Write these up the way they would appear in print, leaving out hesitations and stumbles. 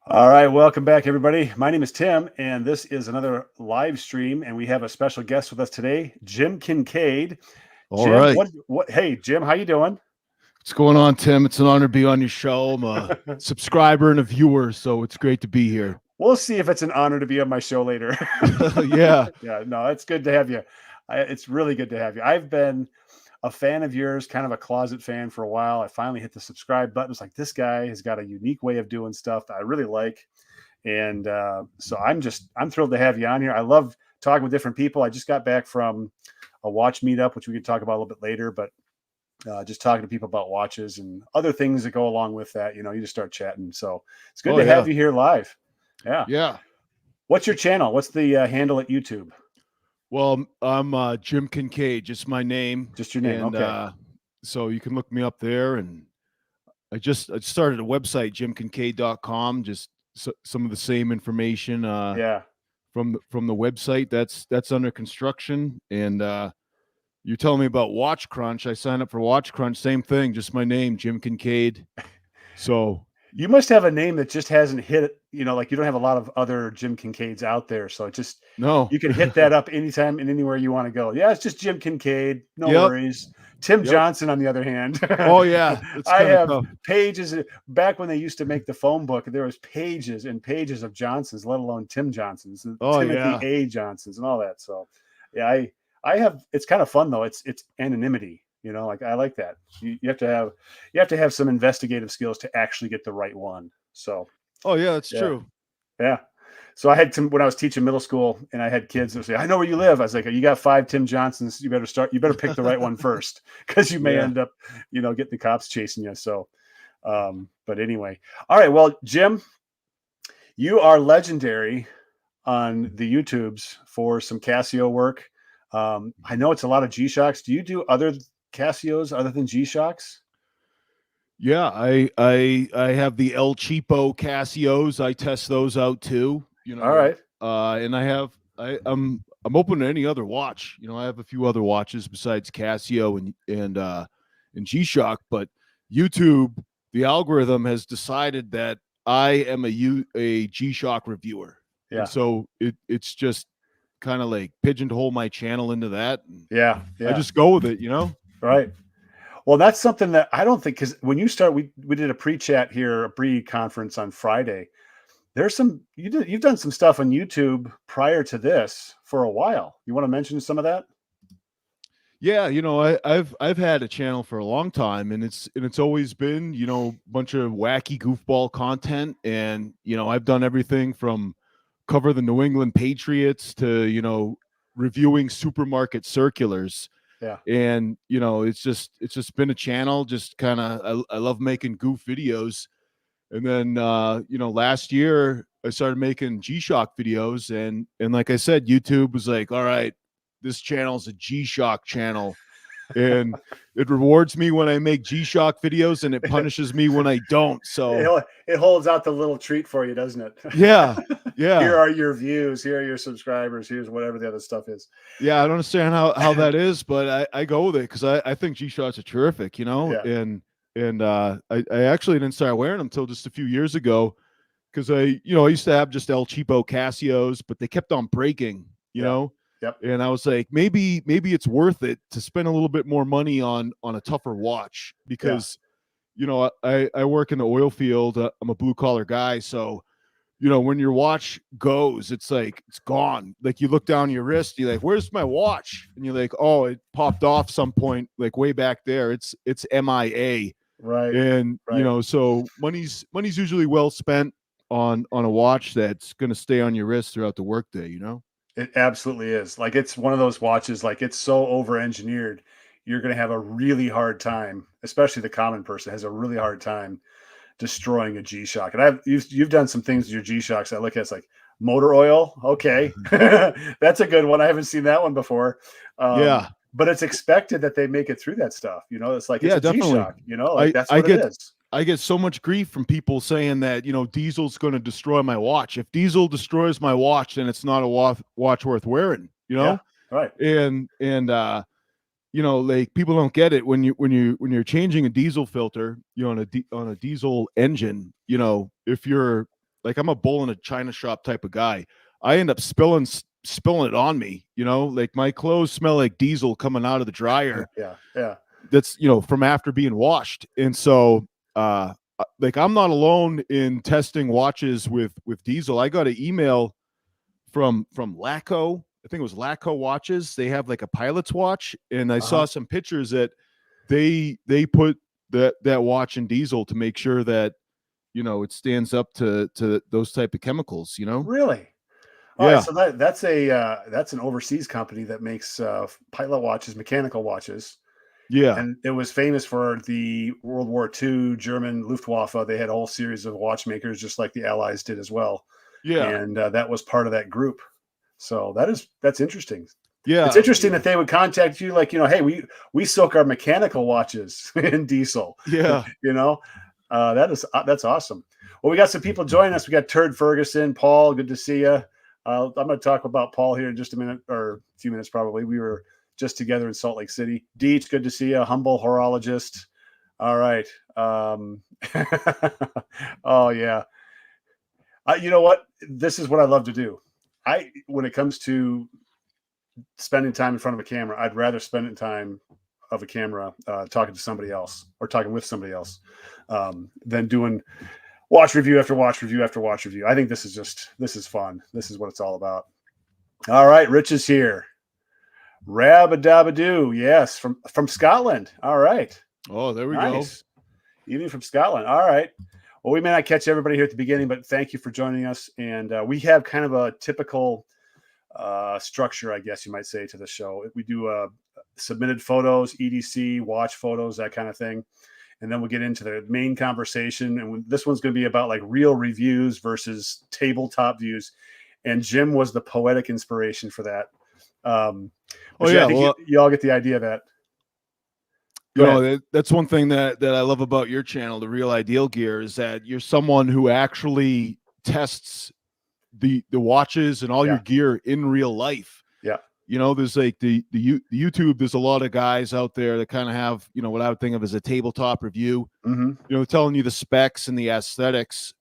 All right, welcome back, everybody. My name is Tim, and this is another live stream, and we have a special guest with us today, Jim Kinkade. All Jim, right. what? Hey, Jim, how you doing? What's going on, Tim? It's an honor to be on your show. I'm a subscriber and a viewer, so it's great to be here. We'll see if it's an honor to be on my show later. Yeah. Yeah, no, it's good to have you. It's really good to have you. I've been a fan of yours, kind of a closet fan for a while. I finally hit the subscribe button. It's like this guy has got a unique way of doing stuff that I really like. And so I'm thrilled to have you on here. I love talking with different people. I just got back from a watch meetup, which we could talk about a little bit later, but just talking to people about watches and other things that go along with that. You just start chatting. So it's good to have you here live. Yeah. Yeah. What's your channel? What's the handle at YouTube? Well, I'm Jim Kinkade, just my name. Just your name. And, okay. So you can look me up there. And I started a website, jimkinkade.com, just some of the same information Yeah. from the website. That's under construction. And you're telling me about Watch Crunch. I signed up for Watch Crunch. Same thing, just my name, Jim Kinkade. So you must have a name that just hasn't hit, like you don't have a lot of other Jim Kinkades out there. So you can hit that up anytime and anywhere you want to go. Yeah, it's just Jim Kinkade. No worries. Tim Johnson, on the other hand. Oh, yeah. I have pages. Back when they used to make the phone book, there was pages and pages of Johnsons, let alone Tim Johnsons, Timothy A. Johnsons and all that. So, yeah, I have, it's kind of fun though. It's anonymity. Like I like that. You have to have some investigative skills to actually get the right one. So. Oh yeah, that's true. Yeah. So I had when I was teaching middle school and I had kids that would say, I know where you live. I was like, you got 5 Tim Johnsons. You better pick the right one first because you may end up, getting the cops chasing you. So, but anyway. All right. Well, Jim, you are legendary on the YouTubes for some Casio work. I know it's a lot of G-Shocks. Do you do other Casios other than G-Shocks? Yeah, I have the El Cheapo Casios. I test those out too. All right. And I'm open to any other watch. I have a few other watches besides Casio and G-Shock, but YouTube, the algorithm has decided that I am a G-Shock reviewer. Yeah. And so it's just kind of like pigeonhole my channel into that. Yeah. I just go with it, Right. Well, that's something that I don't think, because when you start, we did a pre-chat here, a pre-conference on Friday. There's you've done some stuff on YouTube prior to this for a while. You want to mention some of that? Yeah, I've had a channel for a long time, and it's always been, a bunch of wacky goofball content. And, I've done everything from cover the New England Patriots to, reviewing supermarket circulars. Yeah. And, it's just been a channel, just kind of, I love making goof videos. And then, last year I started making G-Shock videos, and like I said, YouTube was like, all right, this channel is a G-Shock channel, and it rewards me when I make G-Shock videos, and it punishes me when I don't. So it holds out the little treat for you, doesn't it? Yeah. Here are your views. Here are your subscribers. Here's whatever the other stuff is. Yeah, I don't understand how that is, but I go with it because I think G-Shocks are terrific, and I actually didn't start wearing them until just a few years ago, because I used to have just El Cheapo Casios, but they kept on breaking, know. Yep. And I was like, maybe it's worth it to spend a little bit more money on a tougher watch, because I work in the oil field. I'm a blue collar guy, so when your watch goes, it's like it's gone. Like you look down your wrist, you're like, where's my watch? And you're like, oh, it popped off some point, like way back there. It's MIA. Right. And so money's usually well spent on a watch that's going to stay on your wrist throughout the workday. It absolutely is. Like, it's one of those watches, like, it's so over engineered, you're going to have a really hard time, especially the common person has a really hard time destroying a G-Shock. And you've done some things with your G-Shocks I look at, it's like motor oil. Okay. That's a good one. I haven't seen that one before. Yeah. But it's expected that they make it through that stuff. It's like, it's a definitely. G-Shock, like that's what it is. I get so much grief from people saying that, diesel's going to destroy my watch. If diesel destroys my watch, then it's not a watch worth wearing, Yeah, right. And like, people don't get it when you're changing a diesel filter, on a diesel engine, if you're like I'm a bull in a china shop type of guy. I end up spilling it on me, you know, like my clothes smell like diesel coming out of the dryer. Yeah, yeah. That's, you know, from after being washed. And so like I'm not alone in testing watches with diesel. I got an email from Laco. I think it was Laco watches. They have like a pilot's watch, and I saw some pictures that they put that watch in diesel to make sure that, you know, it stands up to those type of chemicals, you know? Really? All right, Yeah. so that's an overseas company that makes pilot watches, mechanical watches, Yeah. and it was famous for the World War II German Luftwaffe. They had a whole series of watchmakers, just like the Allies did as well, Yeah. and that was part of that group. So that's interesting. It's Yeah. interesting that they would contact you, like, hey, we soak our mechanical watches in diesel. Yeah. That's awesome. Well, we got some people joining us. We got Turd Ferguson, Paul. Good to see you. I'm going to talk about Paul here in just a minute, or a few minutes probably. We were just together in Salt Lake City. Deets, good to see you. Humble horologist. All right. Oh yeah. You know what? This is what I love to do. When it comes to spending time in front of a camera, I'd rather spend in time of a camera talking to somebody else or talking with somebody else than doing watch review after watch review after watch review. I think this is fun. This is what it's all about. All right, Rich is here. Rabadabadoo, yes, from Scotland. All right. Oh, there we Nice. Even from Scotland. All right. Well, we may not catch everybody here at the beginning, but thank you for joining us. And we have kind of a typical structure, I guess you might say, to the show. We do submitted photos, EDC, watch photos, that kind of thing. And then we'll get into the main conversation. And this one's going to be about like real reviews versus tabletop views. And Jim was the poetic inspiration for that. I think you all get the idea of that. You know, that's one thing that I love about your channel, the Real Ideal Gear, is that you're someone who actually tests the watches and all your gear in real life. Yeah. You know, there's like the YouTube, there's a lot of guys out there that kind of have, you know, what I would think of as a tabletop review, you know, telling you the specs and the aesthetics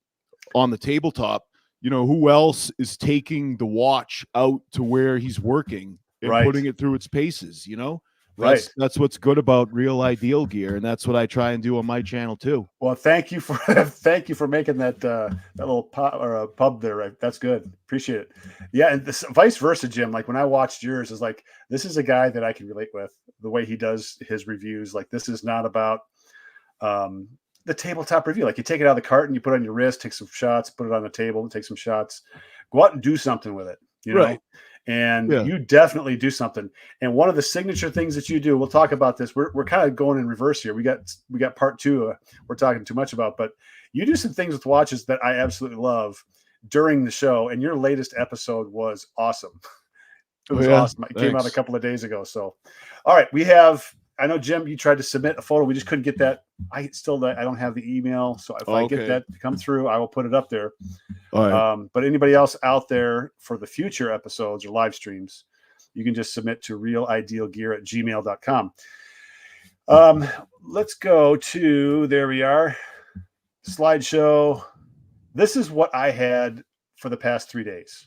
on the tabletop. You know, who else is taking the watch out to where he's working and putting it through its paces, you know? That's what's good about Real Ideal Gear, and that's what I try and do on my channel too. Well, thank you for making that little pub there. Right? That's good. Appreciate it. Yeah, and this, vice versa, Jim. Like when I watched yours, is like this is a guy that I can relate with the way he does his reviews. Like this is not about the tabletop review. Like you take it out of the carton, you put it on your wrist, take some shots, put it on the table, take some shots, go out and do something with it. You know. And you definitely do something. And one of the signature things that you do, we'll talk about this. We're kind of going in reverse here. We got part two. We're talking too much about, but you do some things with watches that I absolutely love during the show. And your latest episode was awesome. It was awesome. It came out a couple of days ago. So, all right, I know, Jim, you tried to submit a photo. We just couldn't get that. I don't have the email. So if I get that to come through, I will put it up there. All right. But anybody else out there for the future episodes or live streams, you can just submit to realidealgear@gmail.com. Let's go to, there we are, slideshow. This is what I had for the past 3 days.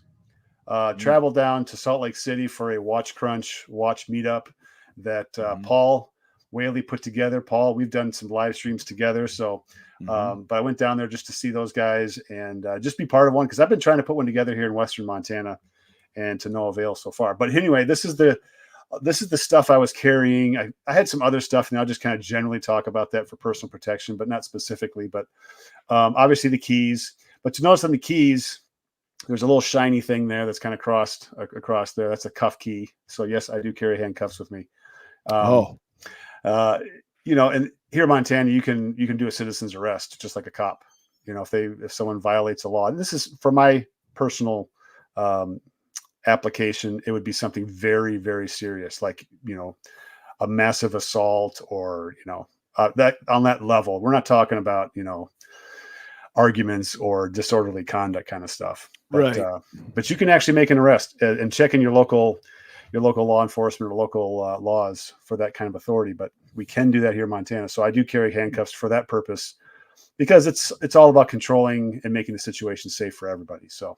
Traveled down to Salt Lake City for a Watch Crunch watch meetup that Paul Whaley put together. Paul, we've done some live streams together. So, but I went down there just to see those guys and just be part of one, because I've been trying to put one together here in Western Montana and to no avail so far. But anyway, this is the stuff I was carrying. I had some other stuff, and I'll just kind of generally talk about that for personal protection, but not specifically. But obviously the keys. But to notice on the keys, there's a little shiny thing there that's kind of crossed across there. That's a cuff key. So yes, I do carry handcuffs with me. You know, and here in Montana, you can do a citizen's arrest just like a cop. You know, if someone violates a law, and this is for my personal application, it would be something very, very serious, like, you know, a massive assault or, you know, that on that level. We're not talking about, you know, arguments or disorderly conduct kind of stuff. But, but you can actually make an arrest and check in your local law enforcement or local laws for that kind of authority. But we can do that here in Montana. So I do carry handcuffs for that purpose. because it's all about controlling and making the situation safe for everybody. So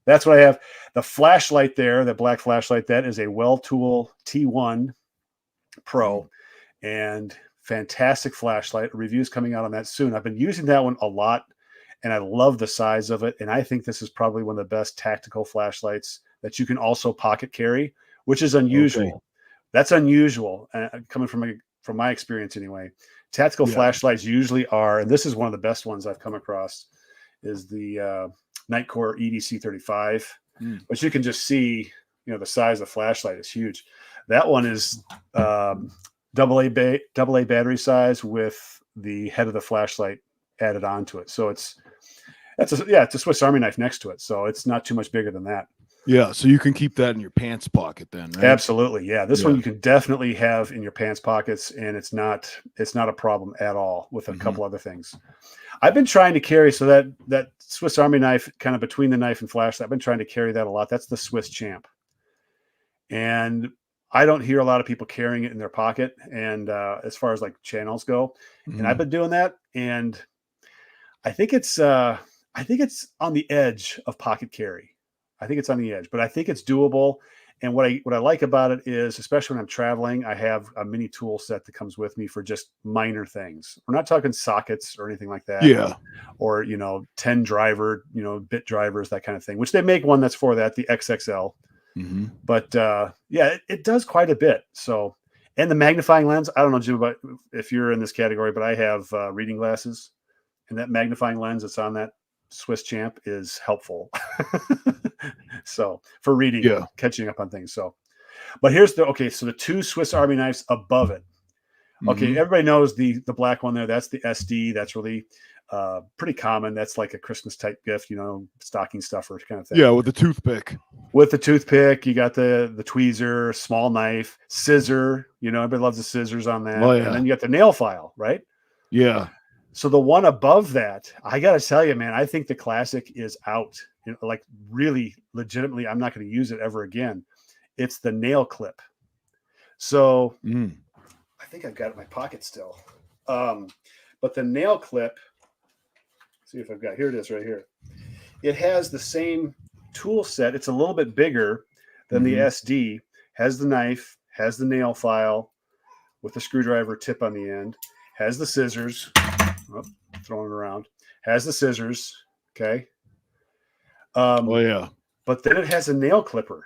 that's what I have. The flashlight there, that black flashlight, that is a Well-Tool T1 Pro, and fantastic flashlight. A review's coming out on that soon. I've been using that one a lot, and I love the size of it. And I think this is probably one of the best tactical flashlights that you can also pocket carry, which is unusual. Okay. That's unusual, coming from my experience anyway. Tactical flashlights usually are, and this is one of the best ones I've come across, is the Nightcore EDC 35, which you can just see, the size of the flashlight is huge. That one is AA battery size with the head of the flashlight added onto it. So it's a Swiss Army knife next to it. So it's not too much bigger than that. Yeah, so you can keep that in your pants pocket then, right? Absolutely. Yeah. This one you can definitely have in your pants pockets, and it's not a problem at all with a couple other things. I've been trying to carry, so that Swiss Army knife, kind of between the knife and flashlight, I've been trying to carry that a lot. That's the Swiss Champ. And I don't hear a lot of people carrying it in their pocket. And as far as like channels go, and I've been doing that, and I think it's on the edge of pocket carry. I think it's on the edge, but I think it's doable. And what I like about it is, especially when I'm traveling, I have a mini tool set that comes with me for just minor things. We're not talking sockets or anything like that. Yeah. Or, 10 driver, bit drivers, that kind of thing, which they make one that's for that, the XXL. But it does quite a bit. So, and the magnifying lens, I don't know, Jim, about if you're in this category, but I have reading glasses, and that magnifying lens that's on that Swiss Champ is helpful. So for reading, catching up on things. So, but so the two Swiss Army knives above it. Okay. Everybody knows the black one there. That's the SD. That's really pretty common. That's like a Christmas type gift, stocking stuffer kind of thing. Yeah. With the toothpick. You got the tweezer, small knife, scissor, everybody loves the scissors on that. Oh, yeah. And then you got the nail file, right? Yeah. So the one above that, I got to tell you, man, I think the classic is out. Like really legitimately, I'm not going to use it ever again. It's the nail clip. So I think I've got it in my pocket still. But the nail clip, see if I've got, here it is right here. It has the same tool set. It's a little bit bigger than the SD, has the knife, has the nail file with the screwdriver tip on the end, has the scissors, throwing it around, has the scissors. Okay. But then it has a nail clipper,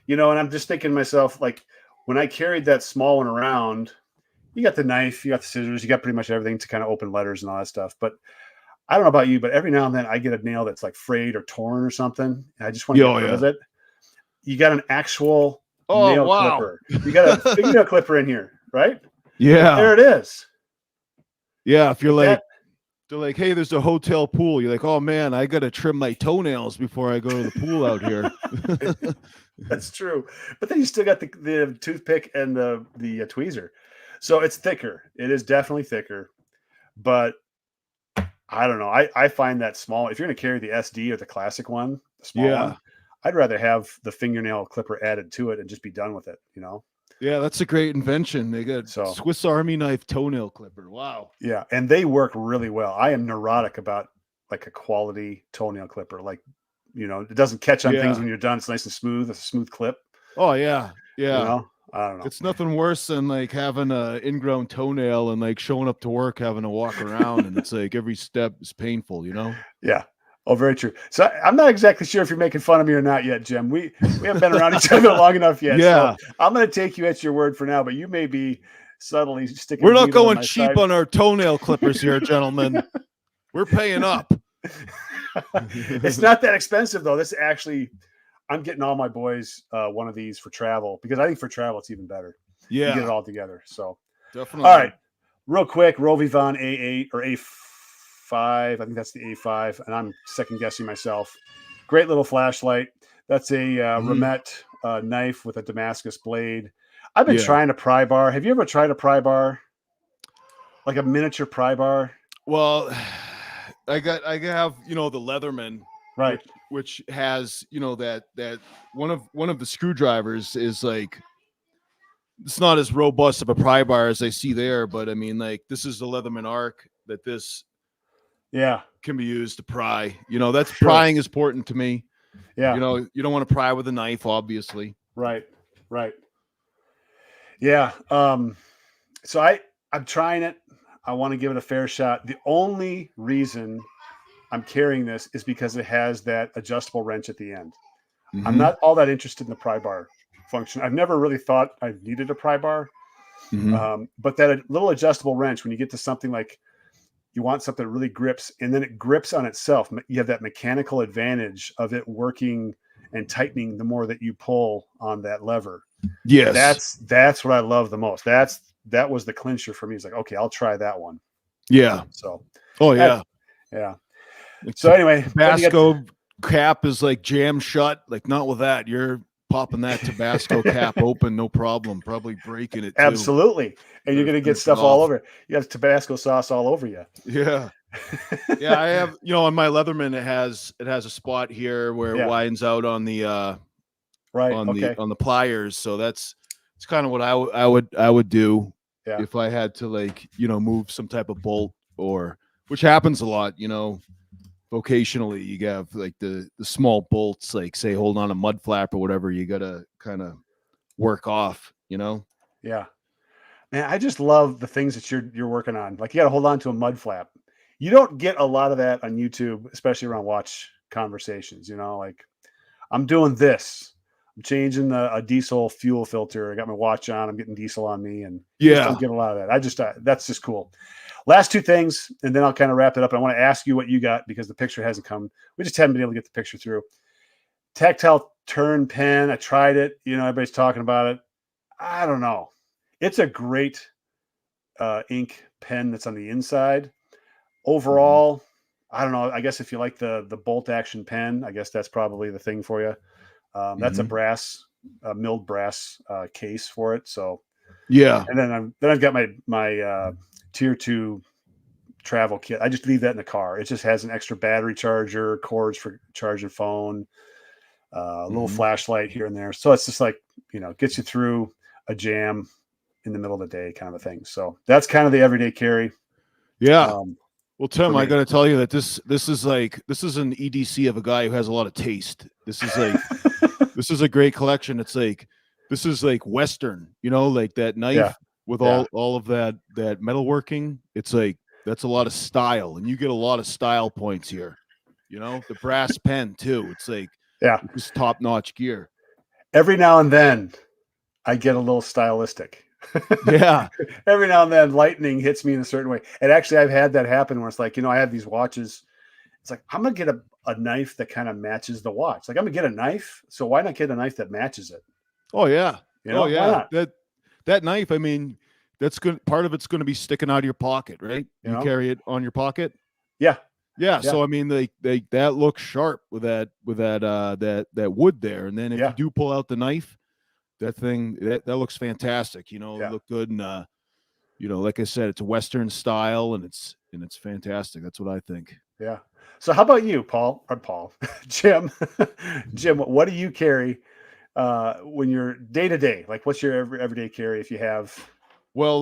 and I'm just thinking to myself, like, when I carried that small one around, you got the knife, you got the scissors, you got pretty much everything to kind of open letters and all that stuff. But I don't know about you, but every now and then I get a nail that's like frayed or torn or something, and I just want to get rid of it. You got an actual nail clipper. You got a fingernail clipper in here, right? Yeah. There it is. Yeah. If you're like, they're like, hey, there's a hotel pool. You're like, oh man, I got to trim my toenails before I go to the pool out here. That's true. But then you still got the toothpick and the tweezer. So it's thicker. It is definitely thicker. But I don't know. I find that small. If you're going to carry the SD or the classic one, the small one, I'd rather have the fingernail clipper added to it and just be done with it, Yeah, that's a great invention. They got Swiss Army knife toenail clipper. Wow. Yeah, and they work really well. I am neurotic about like a quality toenail clipper. Like, it doesn't catch on things when you're done. It's nice and smooth. It's a smooth clip. Oh yeah, yeah. I don't know. It's nothing worse than like having a ingrown toenail and like showing up to work having to walk around, and it's like every step is painful. Yeah. Oh, very true. So I'm not exactly sure if you're making fun of me or not yet, Jim. We haven't been around each other long enough yet. Yeah. So I'm going to take you at your word for now, but you may be subtly sticking. We're not going cheap on our toenail clippers here, gentlemen. We're paying up. It's not that expensive though. This actually, I'm getting all my boys one of these for travel, because I think for travel it's even better. Yeah. You get it all together. So definitely. All right. Real quick, Rovivon A8 or A5. I think that's the A5, and I'm second guessing myself. Great little flashlight. That's a Remet knife with a Damascus blade. I've been trying to pry bar. Have you ever tried a pry bar? Like a miniature pry bar? Well, I have the Leatherman, right, which has that one of the screwdrivers is like, it's not as robust of a pry bar as I see there, but I mean, like, this is the Leatherman Arc that this Yeah. can be used to pry. You know, that's Sure. prying is important to me. You Yeah. know, you don't want to pry with a knife, obviously. Right. Right. Yeah. So I'm trying it. I want to give it a fair shot. The only reason I'm carrying this is because it has that adjustable wrench at the end. I'm Mm-hmm. not all that interested in the pry bar function. I've never really thought I needed a pry bar. Mm-hmm. But that little adjustable wrench, when you get to something like you want something that really grips and then it grips on itself, you have that mechanical advantage of it working and tightening the more that you pull on that lever. Yes. That's what I love the most. That was the clincher for me. It's like, okay, I'll try that one. Yeah. So Oh that, yeah. yeah. Like So anyway, then you got Tabasco cap is like jammed shut. Like not with that. You're popping that Tabasco cap open, no problem. Probably breaking it too. absolutely, and you're Better gonna get finish it stuff all off. over. You have Tabasco sauce all over you. Yeah. Yeah, I have, you know, on my Leatherman it has a spot here where it Yeah. widens out on the Right. Okay. on the pliers. So it's kind of what I would do Yeah. if I had to, like, you know, move some type of bolt, or which happens a lot, you know, vocationally. You have like the small bolts, like say holding on a mud flap or whatever, you gotta kind of work off, you know. Yeah. Man, I just love the things that you're working on. Like you got to hold on to a mud flap. You don't get a lot of that on YouTube, especially around watch conversations. You know, like I'm doing this. I'm changing a diesel fuel filter. I got my watch on. I'm getting diesel on me, and you just don't Yeah. get a lot of that. That's just cool. Last two things, and then I'll kind of wrap it up. I want to ask you what you got because the picture hasn't come. We just haven't been able to get the picture through. Tactile turn pen. I tried it. You know, everybody's talking about it. I don't know. It's a great ink pen that's on the inside. Mhm. Overall, I don't know. I guess if you like the bolt action pen, I guess that's probably the thing for you. That's a Mhm. brass, milled brass case for it. So, Yeah. and then I've got my tier two travel kit. I just leave that in the car. It just has an extra battery charger, cords for charging phone, a little Mhm. flashlight here and there. So it's just like, gets you through a jam in the middle of the day kind of a thing. So that's kind of the everyday carry Yeah. um, Well, for Tim, I me. got to tell you that this is an EDC of a guy who has a lot of taste. This is a great collection. It's like this is like Western, you know, like that Yeah. knife with Yeah. all of that metalworking. It's like that's a lot of style, and you get a lot of style points here. You know, the brass pen too. It's like Yeah. this is top notch gear. Every now and then I get a little stylistic. Yeah. Every now and then lightning hits me in a certain way. And actually I've had that happen where it's like, I have these watches. It's like, I'm gonna get a knife that kind of matches the watch. Like I'm gonna get a knife. So why not get a knife that matches it? Oh yeah. Oh Why yeah. not? That knife. I mean, that's good. Part of it's going to be sticking out of your pocket, right? You You know? carry it on your pocket. Yeah. Yeah, Yeah. so I mean, they that looks sharp with that wood there, and then if you Yeah. do pull out the knife, that looks fantastic. You know, Yeah. look good, and you know, like I said, it's a Western style, and it's fantastic. That's what I think. Yeah. So how about you, Paul or Paul, Jim, Jim, what do you carry when you're day to day? Like what's your everyday carry if you have? Well,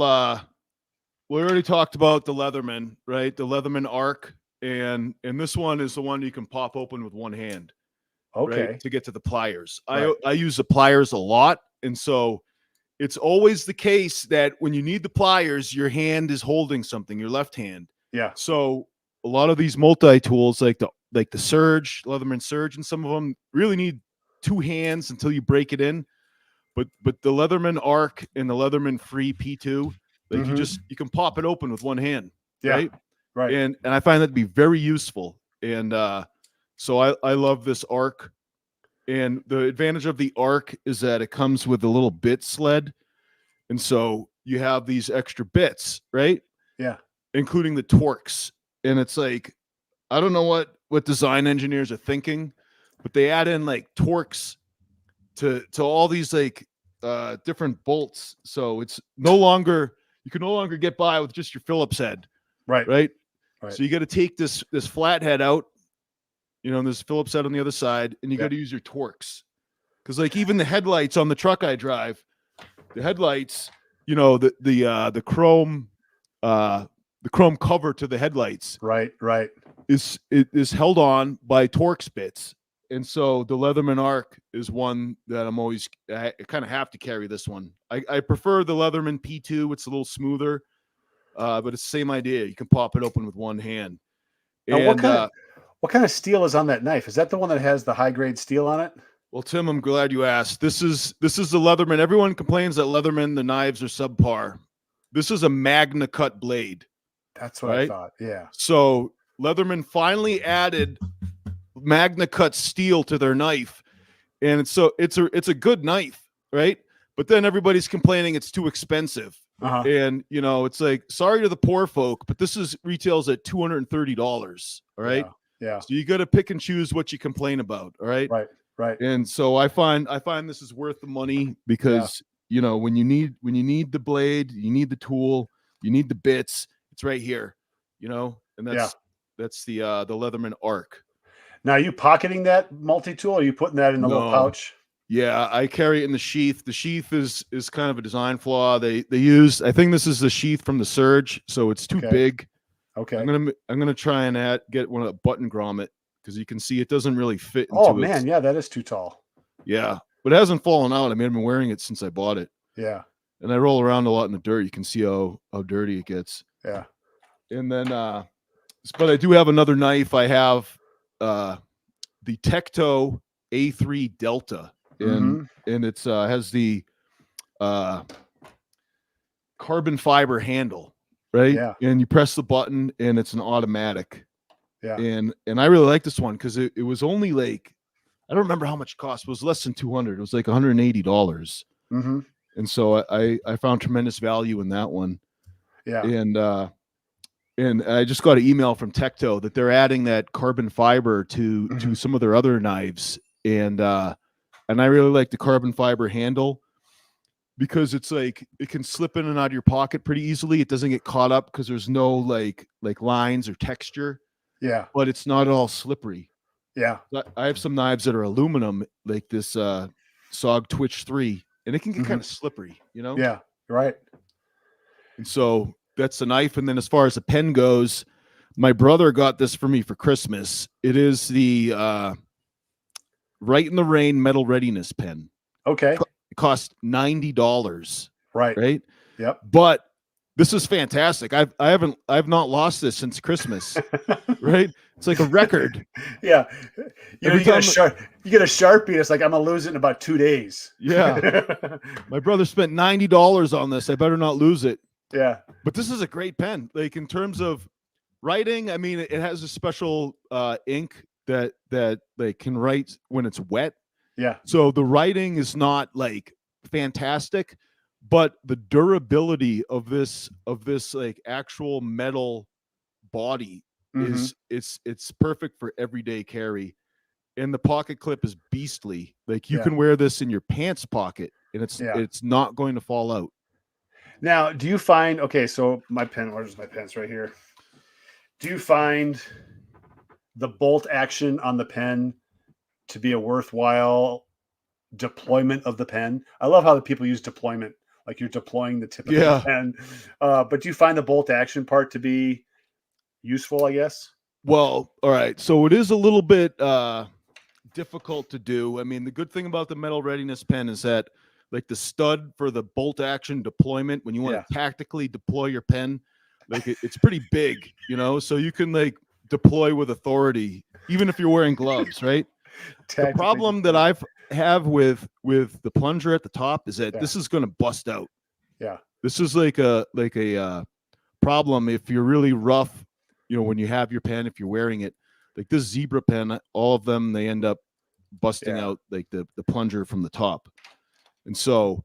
we already talked about the Leatherman, right? The Leatherman Arc, and this one is the one you can pop open with one hand, right, Okay. to get to the pliers. I Right. I use the pliers a lot, and so it's always the case that when you need the pliers, your hand is holding something, your left hand. Yeah. So a lot of these multi tools, like the Surge, Leatherman Surge, and some of them really need two hands until you break it in. But the Leatherman Arc and the Leatherman Free P2, like Mm-hmm. you can pop it open with one hand, Yeah. right? Right. And I find that to be very useful. And so I love this Arc. And the advantage of the Arc is that it comes with a little bit sled, and so you have these extra bits, right? Yeah. Including the Torx. And it's like, I don't know what design engineers are thinking, but they add in like Torx to all these like different bolts. So it's no longer you can no longer get by with just your Phillips head, Right. right? Right. So you got to take this flat head out, you know, and there's Phillips head on the other side, and you Yeah. got to use your Torx. Because like even the headlights on the truck I drive, the headlights, you know, the chrome chrome cover to the headlights Right. Right. is held on by Torx bits. And so the Leatherman Arc is one that I kind of have to carry this one. I prefer the Leatherman P2. It's a little smoother, but it's the same idea. You can pop it open with one hand. Now, And what kind of steel is on that knife? Is that the one that has the high grade steel on it? well, Tim, I'm glad you asked. This is the Leatherman. Everyone complains that Leatherman, the knives are subpar. This is a Magna Cut blade. That's what I right? thought. Yeah. So Leatherman finally added Magna Cut steel to their knife, and so it's a good knife, right? But then everybody's complaining it's too expensive, and it's like, sorry to the poor folk, but this retails at $230. All right. Yeah. So you got to pick and choose what you complain about. All right. Right. And so I find this is worth the money because when you need the blade, you need the tool, you need the bits. It's right here, and that's the Leatherman Arc. Now, are you pocketing that multi-tool, or are you putting that in a little pouch? Yeah, I carry it in the sheath. The sheath is kind of a design flaw. They use, I think this is the sheath from the Surge, so it's too big. Okay. I'm gonna try and get one of the button grommet because you can see it doesn't really fit into man, yeah, that is too tall. Yeah, but it hasn't fallen out. I mean, I've been wearing it since I bought it. Yeah. And I roll around a lot in the dirt. You can see how dirty it gets. Yeah. And then but I do have another knife. I have the Tecto A3 Delta, and it's has the carbon fiber handle, right? Yeah. And you press the button, and it's an automatic. Yeah. And I really like this one because it was only like, I don't remember how much it cost. It was less than $200. It was like $180. And so I found tremendous value in that one. Yeah. And I just got an email from Tecto that they're adding that carbon fiber to some of their other knives. And I really like the carbon fiber handle because it's like it can slip in and out of your pocket pretty easily. It doesn't get caught up because there's no like lines or texture. Yeah. But it's not at all slippery. Yeah. I have some knives that are aluminum, like this SOG Twitch 3, and it can get kind of slippery, Yeah. Right. And so that's the knife. And then as far as the pen goes, my brother got this for me for Christmas. It is the Right in the Rain Metal Readiness pen. Okay. It cost $90. Right. Yep. But this is fantastic. I've not lost this since Christmas. Right? It's like a record. Yeah. You get a Sharpie. It's like, I'm going to lose it in about 2 days. Yeah. My brother spent $90 on this. I better not lose it. Yeah. But this is a great pen. Like in terms of writing, I mean, it has a special ink that like can write when it's wet. Yeah. So the writing is not like fantastic, but the durability of this like actual metal body is it's perfect for everyday carry. And the pocket clip is beastly. Like you can wear this in your pants pocket and it's not going to fall out. Now, do you find, so my pen, where's my pens right here? Do you find the bolt action on the pen to be a worthwhile deployment of the pen? I love how the people use deployment, like you're deploying the tip of the pen. But do you find the bolt action part to be useful, I guess? Well, all right. So it is a little bit difficult to do. I mean, the good thing about the Metal Readiness pen is that like the stud for the bolt action deployment, when you want to tactically deploy your pen, like it's pretty big, so you can like deploy with authority, even if you're wearing gloves, right? The problem that I have with the plunger at the top is that this is going to bust out. Yeah. This is like a problem if you're really rough, when you have your pen, if you're wearing it, like this Zebra pen, all of them, they end up busting out like the plunger from the top. And so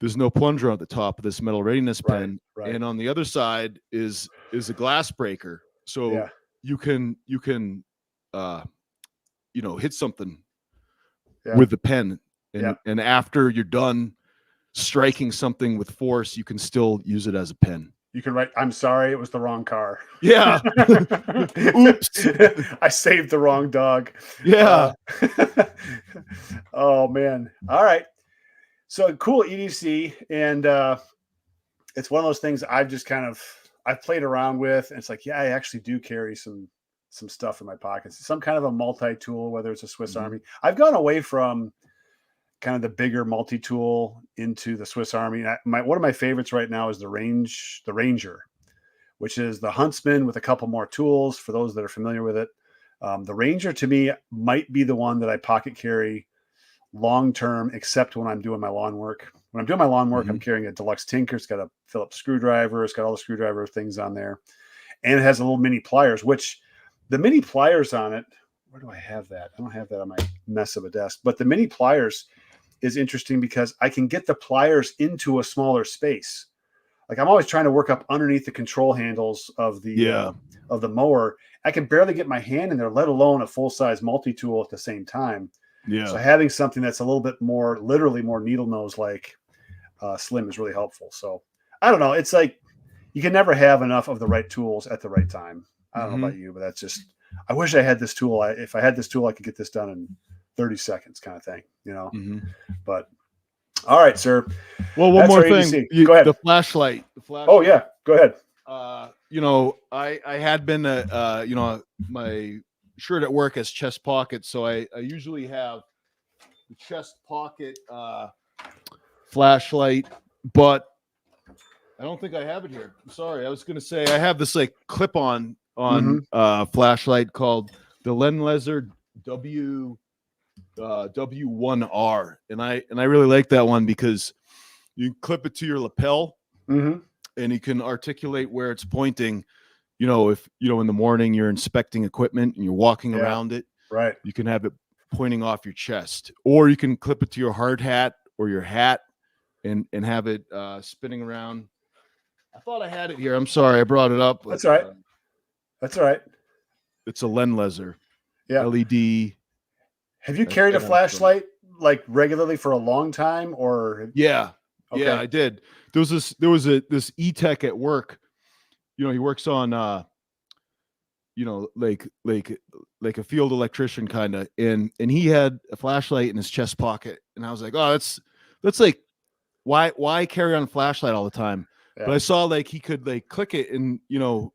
there's no plunger on the top of this Metal Readiness pen. Right. And on the other side is a glass breaker. So you can hit something with the pen. And after you're done striking something with force, you can still use it as a pen. You can write, "I'm sorry, it was the wrong car." Yeah. Oops. I saved the wrong dog. Yeah. Oh, man. All right. So cool EDC. And it's one of those things I've just kind of I've played around with, and it's like, yeah, I actually do carry some stuff in my pockets, some kind of a multi-tool, whether it's a Swiss Mhm. Army. I've gone away from kind of the bigger multi-tool into the Swiss Army. One of my favorites right now is the Ranger, which is the Huntsman with a couple more tools for those that are familiar with it. The Ranger to me might be the one that I pocket carry long term, except when I'm doing my lawn work. When I'm doing my lawn work, I'm Mhm. carrying a deluxe tinker. It's got a Phillips screwdriver. It's got all the screwdriver things on there, and it has a little mini pliers. Which the mini pliers on it. Where do I have that? I don't have that on my mess of a desk. But the mini pliers is interesting because I can get the pliers into a smaller space. Like I'm always trying to work up underneath the control handles Yeah. of the mower. I can barely get my hand in there, let alone a full size multi tool at the same time. So Yeah. having something that's a little bit more, literally more needle nose like slim is really helpful. So I don't know. It's like you can never have enough of the right tools at the right time. I don't know Mhm. about you, but that's just. I wish I had this tool. If I had this tool, I could get this done in 30 seconds, kind of thing. Mhm. But all right, sir. Well, one That's more our thing. EDC. Go ahead. The flashlight. The Oh flashlight. yeah, go ahead. I had been my shirt at work has chest pockets, so I usually have the chest pocket flashlight, but I don't think I have it here. I'm sorry. I was gonna say I have this like clip-on Mm-hmm. flashlight called the Lenleser W1R, and I really like that one because you can clip it to your lapel Mm-hmm. and you can articulate where it's pointing. If in the morning you're inspecting equipment and you're walking Yeah. around it, Right. you can have it pointing off your chest, or you can clip it to your hard hat or your hat and have it spinning around. I thought I had it here. I'm sorry, I brought it up, but That's all right. That's all right. it's a Lenleser Yeah. LED. Have you carried a And I'm sorry. flashlight like regularly for a long time, or Yeah, yeah, okay? I did. There was this e-tech at work. He works on like a field electrician kind of, and he had a flashlight in his chest pocket, and I was like, oh, that's like why carry on a flashlight all the time? But Yeah. I saw like he could like click it and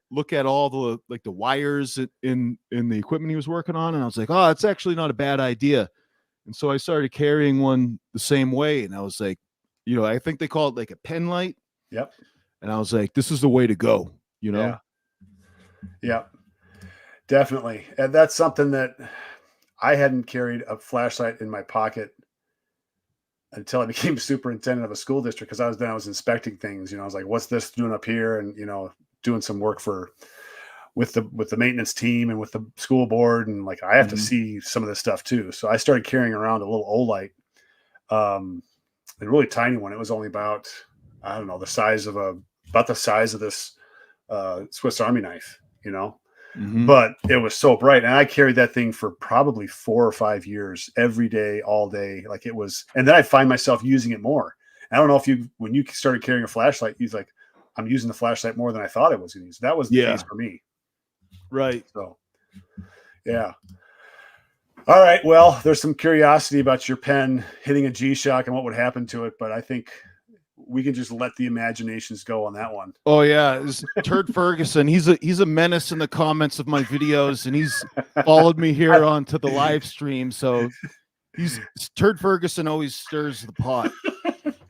look at all the like the wires in the equipment he was working on, and I was like, oh, that's actually not a bad idea. And so I started carrying one the same way, and I was like, I think they call it like a pen light, Yep. and I was like, this is the way to go, you Yeah. know? Yep. Definitely. And that's something that I hadn't carried a flashlight in my pocket until I became superintendent of a school district because I was inspecting things. I was like, what's this doing up here? And doing some work with the maintenance team and with the school board, and like I have to Mhm. see some of this stuff too. So I started carrying around a little Olight, um, a really tiny one. It was only about, I don't know, about the size of this Swiss Army knife, Mhm. but it was so bright, and I carried that thing for probably 4 or 5 years, every day, all day. Like it was, and then I find myself using it more. I don't know if when you started carrying a flashlight, you're like, I'm using the flashlight more than I thought I was going to use. That was the case Yeah, for me. right. So yeah. All right. Well, there's some curiosity about your pen hitting a G-Shock and what would happen to it, but I think we can just let the imaginations go on that one. Oh yeah, it's Turd Ferguson. He's a menace in the comments of my videos, and he's followed me here onto the live stream. So he's Turd Ferguson always stirs the pot.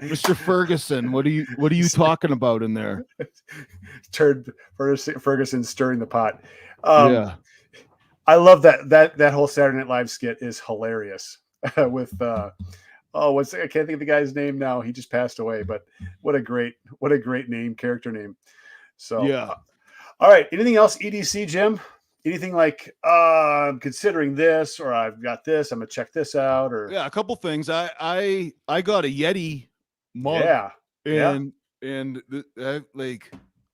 Mr. Ferguson, what are you talking about in there? Turd Ferguson stirring the pot. Um, Yeah. I love that whole Saturday Night Live skit is hilarious. With I can't think of the guy's name now. He just passed away, but what a great name, character name. So, Yeah. all right. Anything else, EDC, Jim? Anything like I'm considering this, or I've got this, I'm gonna check this out, or Yeah, a couple things. I got a Yeti mug, yeah, yeah, and like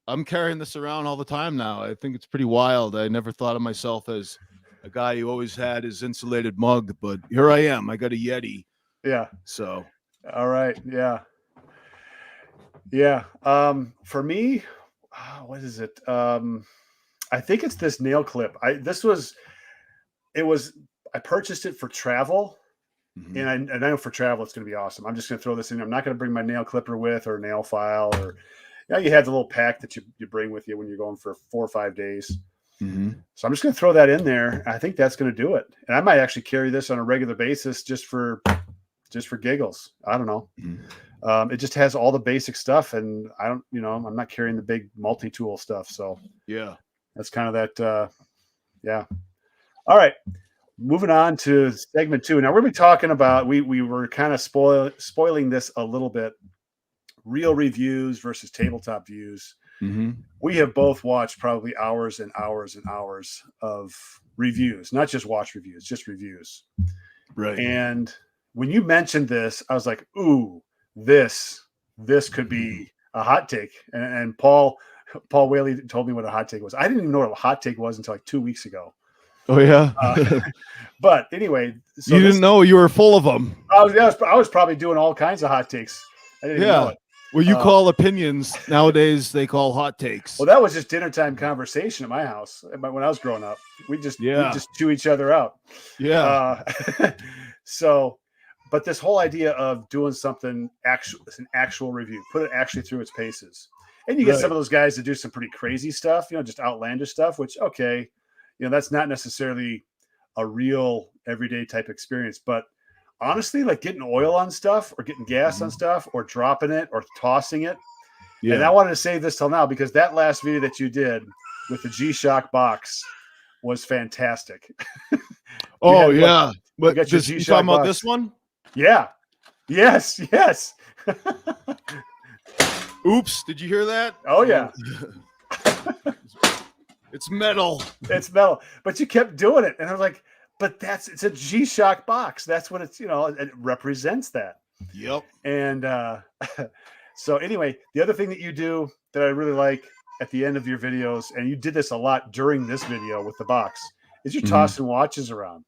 I'm carrying this around all the time now. I think it's pretty wild. I never thought of myself as a guy who always had his insulated mug, but here I am. I got a Yeti. yeah. So, All right, yeah, yeah. For me, what is it? I think it's this nail clip. I purchased it for travel, mhm. and I know for travel it's going to be awesome. I'm just going to throw this in. I'm not going to bring my nail clipper with or nail file, or Yeah, you have the little pack that you bring with you when you're going for 4 or 5 days. Mm-hmm. So I'm just going to throw that in there. I think that's going to do it. And I might actually carry this on a regular basis just for giggles. I don't know. It just has all the basic stuff, and I don't, I'm not carrying the big multi-tool stuff. So Yeah. that's kind of that. Yeah. All right. Moving on to segment 2. Now we're going to be talking about, we were kind of spoiling this a little bit. Real reviews versus tabletop views. Mm-hmm. We have both watched probably hours and hours and hours of reviews, not just watch reviews, just reviews. Right. And when you mentioned this, I was like, ooh, this could be a hot take. And Paul Whaley told me what a hot take was. I didn't even know what a hot take was until like 2 weeks ago. Oh yeah. But anyway, so you didn't know you were full of them. I was probably doing all kinds of hot takes. I didn't even know it. Well, you call opinions nowadays, they call hot takes. Well, that was just dinner time conversation at my house when I was growing up. We just chew each other out. Yeah. So, but this whole idea of doing something an actual review, put it actually through its paces, and you get some of those guys that do some pretty crazy stuff, just outlandish stuff. Which that's not necessarily a real everyday type experience, but honestly, like getting oil on stuff or getting gas on stuff or dropping it or tossing it. Yeah. And I wanted to save this till now because that last video that you did with the G-Shock box was fantastic. Oh, yeah. But you talking about this one? Yeah. Yes. Oops. Did you hear that? Oh, yeah. It's metal. It's metal. But you kept doing it. And I was like, but it's a G-Shock box. That's what it's, it represents that. Yep. And so anyway, the other thing that you do that I really like at the end of your videos, and you did this a lot during this video with the box, is you're tossing watches around.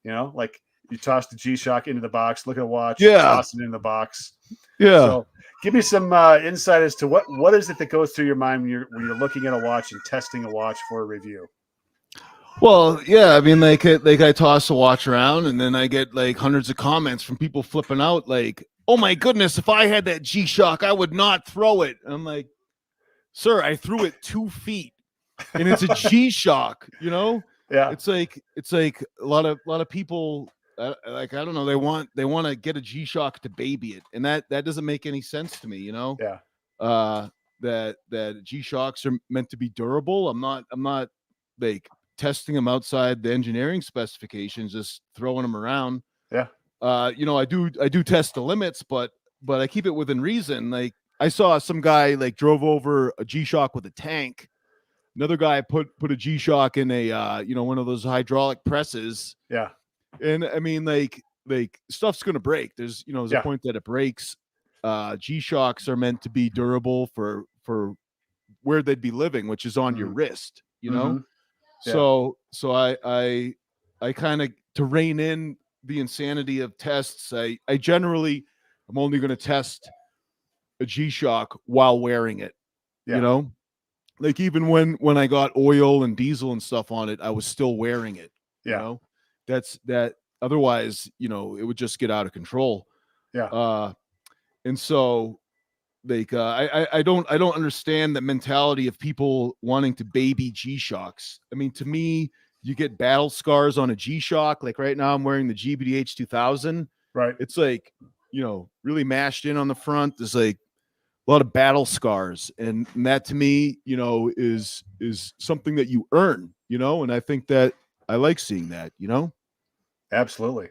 Like you toss the G-Shock into the box, look at a watch, toss it in the box. Yeah. So give me some insight as to what is it that goes through your mind when you're looking at a watch and testing a watch for a review. Well, yeah, I mean, like I toss a watch around, and then I get like hundreds of comments from people flipping out, like, "Oh my goodness, if I had that G-Shock, I would not throw it." And I'm like, "Sir, I threw it 2 feet, and it's a G-Shock." Yeah. It's like a lot of people, like, I don't know, they want to get a G-Shock to baby it, and that doesn't make any sense to me. Yeah. That G-Shocks are meant to be durable. I'm not like testing them outside the engineering specifications, just throwing them around. Yeah. I do test the limits, but I keep it within reason. Like I saw some guy like drove over a G-Shock with a tank. Another guy put a G-Shock in a one of those hydraulic presses. Yeah. And I mean, like stuff's gonna break. There's a point that it breaks. G-Shocks are meant to be durable for where they'd be living, which is on your wrist, Mm-hmm. So I kind of, to rein in the insanity of tests, I generally I'm only going to test a G-Shock while wearing it. Like even when I got oil and diesel and stuff on it, I was still wearing it. That's that. Otherwise, it would just get out of control. Yeah. And so like I don't understand the mentality of people wanting to baby G-Shocks. I mean, to me, you get battle scars on a G-Shock. Like right now I'm wearing the GBDH 2000. Right. It's like, really mashed in on the front. There's like a lot of battle scars. And that to me, is something that you earn, and I think that I like seeing that, Absolutely.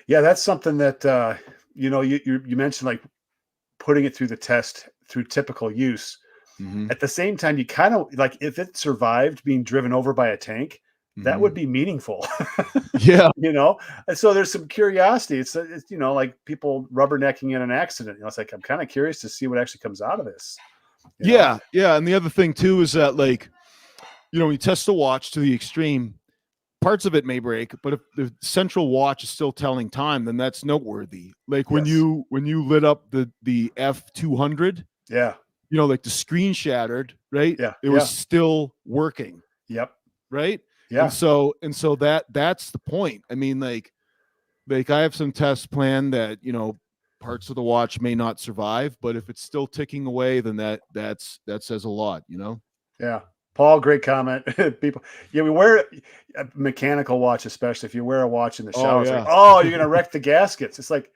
Yeah. That's something that, you mentioned, like, putting it through the test through typical use. At the same time, you kind of like, if it survived being driven over by a tank, that would be meaningful. Yeah. And so there's some curiosity. It's like people rubbernecking in an accident. It's like, I'm kind of curious to see what actually comes out of this. Yeah. And the other thing too is that, like, when you test the watch to the extreme, parts of it may break, but if the central watch is still telling time, then that's noteworthy. Like when you lit up the F200, like the screen shattered, right? Yeah. It was still working. Yep. Right. Yeah. And so that's the point. I mean, like I have some tests planned that, parts of the watch may not survive, but if it's still ticking away, then that says a lot, Yeah. Paul, great comment. People, yeah, we wear a mechanical watch, especially if you wear a watch in the Oh shower. It's like, yeah. oh, you're gonna wreck the gaskets. It's like,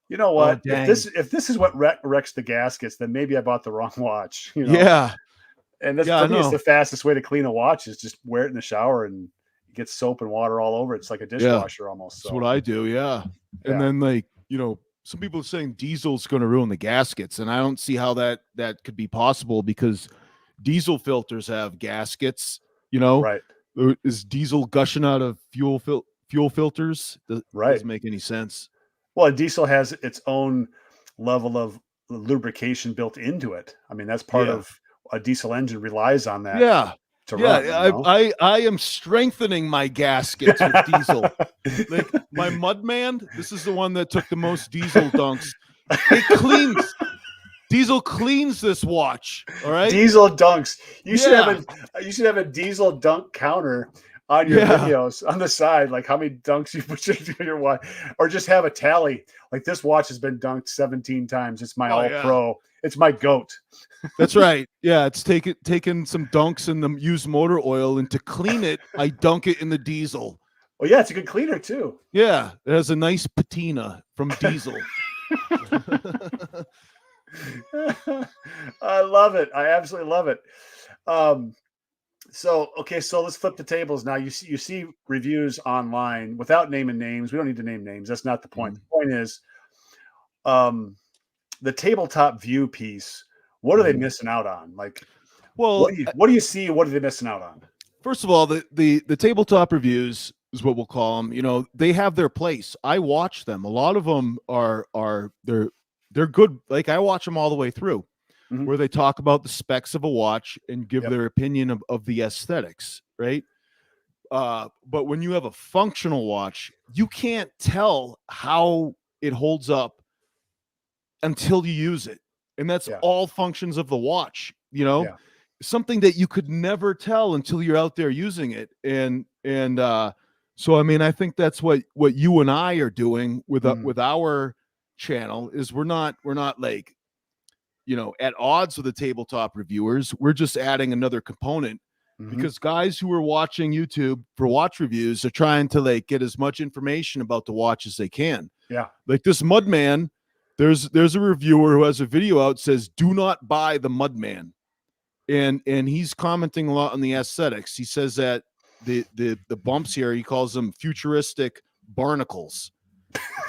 you know Oh what? dang. If this is what wrecks the gaskets, then maybe I bought the wrong watch. Yeah. And that's Yeah, for I me. It's know. the fastest way to clean a watch is just wear it in the shower and get soap and water all over it. It's like a Yeah. dishwasher almost. That's what So I do. Yeah. And yeah, then like, some people are saying diesel's going to ruin the gaskets, and I don't see how that could be possible because diesel filters have gaskets, right, Is diesel gushing out of fuel filters? right. Doesn't make any sense. Well, a diesel has its own level of lubrication built into it. I mean, that's part Yeah. of a diesel engine relies on that Yeah. to run, Yeah, I am strengthening my gaskets with diesel. Like my Mudman, this is the one that took the most diesel dunks. It cleans Diesel cleans this watch. All right. Diesel dunks. You Yeah. should have a diesel dunk counter on your Yeah. videos on the side, like how many dunks you put into your watch, or just have a tally. Like this watch has been dunked 17 times. It's my Oh, all yeah. pro. It's my goat. That's right. Yeah, it's taken some dunks in the used motor oil, and to clean it, I dunk it in the diesel. Well, yeah, it's a good cleaner too. Yeah, it has a nice patina from diesel. I love it. I absolutely love it. So let's flip the tables now. You see reviews online without naming names. We don't need to name names. That's not the point. Mhm. The point is, the tabletop view piece. What are they missing out on? Like, Well, what do you see? What are they missing out on? first of all, the tabletop reviews is what we'll call them. They have their place. I watch them. A lot of them are they're good. Like I watch them all the way through, Mhm. where they talk about the specs of a watch and give Yep. their opinion of the aesthetics, right? But when you have a functional watch, you can't tell how it holds up until you use it. And that's Yeah. all functions of the watch, Yeah. something that you could never tell until you're out there using it. And so I mean, I think that's what you and I are doing with our channel is we're not like, at odds with the tabletop reviewers. We're just adding another component because guys who are watching YouTube for watch reviews are trying to like get as much information about the watch as they can. Yeah. Like this Mudman, there's a reviewer who has a video out says, do not buy the Mudman. And he's commenting a lot on the aesthetics. He says that the bumps here, he calls them futuristic barnacles.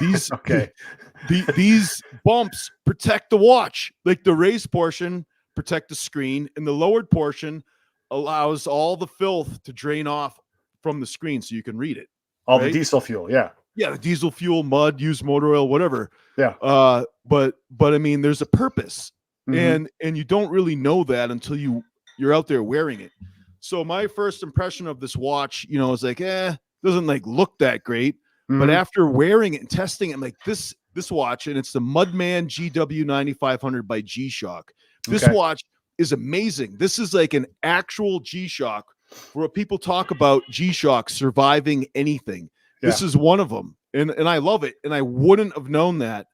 These Okay. these bumps protect the watch. Like the raised portion protect the screen, and the lowered portion allows all the filth to drain off from the screen so you can read it. All right? the diesel fuel. Yeah. Yeah, the diesel fuel, mud, used motor oil, whatever. Yeah. But I mean, there's a purpose, Mhm. and you don't really know that until you're out there wearing it. So my first impression of this watch, is like, doesn't like look that great. But Mhm. after wearing it and testing it, I'm like, this watch, and it's the Mudman GW 9500 by G-Shock. This Okay. watch is amazing. This is like an actual G-Shock where people talk about G-Shock surviving anything. This is one of them. And I love it. And I wouldn't have known that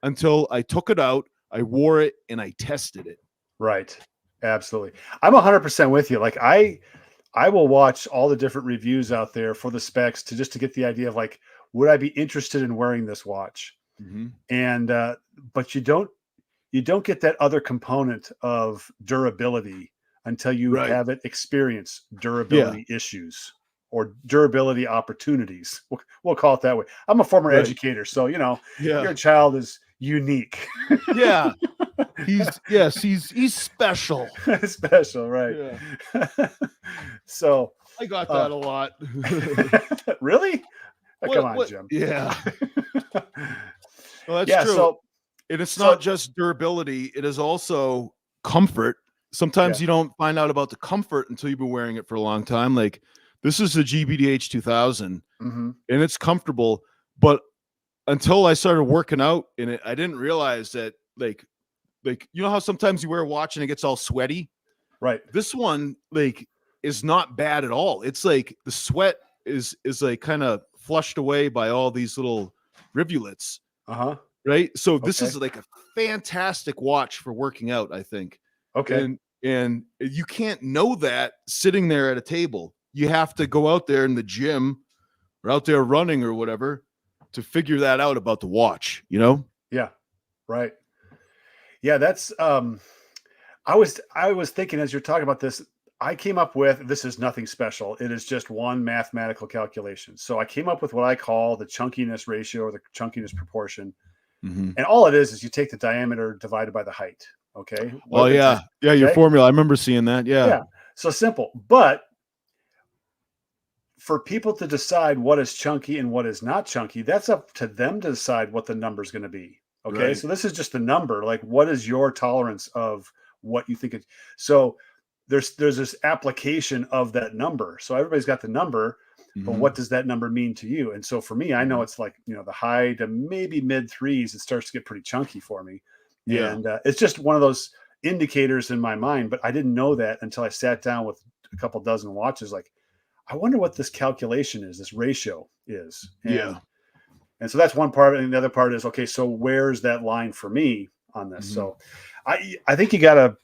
until I took it out, I wore it, and I tested it. Right. Absolutely. I'm 100% with you. Like I will watch all the different reviews out there for the specs to get the idea of like, would I be interested in wearing this watch? Mm-hmm. And but you don't get that other component of durability until you have it experience durability issues or durability opportunities. We'll call it that way. I'm a former educator, so your child is unique. Yeah. He's special. Special, right? Yeah. So I got that a lot. Really? Come on, Jim. Yeah. Well, that's true. So it's not just durability, it is also comfort. Sometimes you don't find out about the comfort until you've been wearing it for a long time. Like this is the GBDH 2000 and it's comfortable, but until I started working out in it, I didn't realize that like how sometimes you wear a watch and it gets all sweaty. Right. This one like is not bad at all. It's like the sweat is like kind of flushed away by all these little rivulets. right? So this Okay. is like a fantastic watch for working out, I think. Okay. And you can't know that sitting there at a table. You have to go out there in the gym or out there running or whatever to figure that out about the watch, you know? Yeah. Right. Yeah. I was thinking as you're talking about this, I came up with this is nothing special. It is just one mathematical calculation. So I came up with what I call the chunkiness ratio or the chunkiness proportion. Mm-hmm. And all it is you take the diameter divided by the height. Okay. Oh yeah. Yeah, your Okay. formula. I remember seeing that. Yeah. Yeah. So simple. But for people to decide what is chunky and what is not chunky, that's up to them to decide what the number is going to be. Okay. Right. So this is just the number. Like, what is your tolerance of what you think it? So there's this application of that number. So everybody's got the number, but Mm-hmm. what does that number mean to you? And so for me, I know it's like, the high to maybe mid threes, it starts to get pretty chunky for me. Yeah. And it's just one of those indicators in my mind, but I didn't know that until I sat down with a couple dozen watches. Like, I wonder what this calculation is, this ratio is. Yeah. And so that's one part. And the other part is, okay, so where's that line for me on this? Mm-hmm. So I think you gotta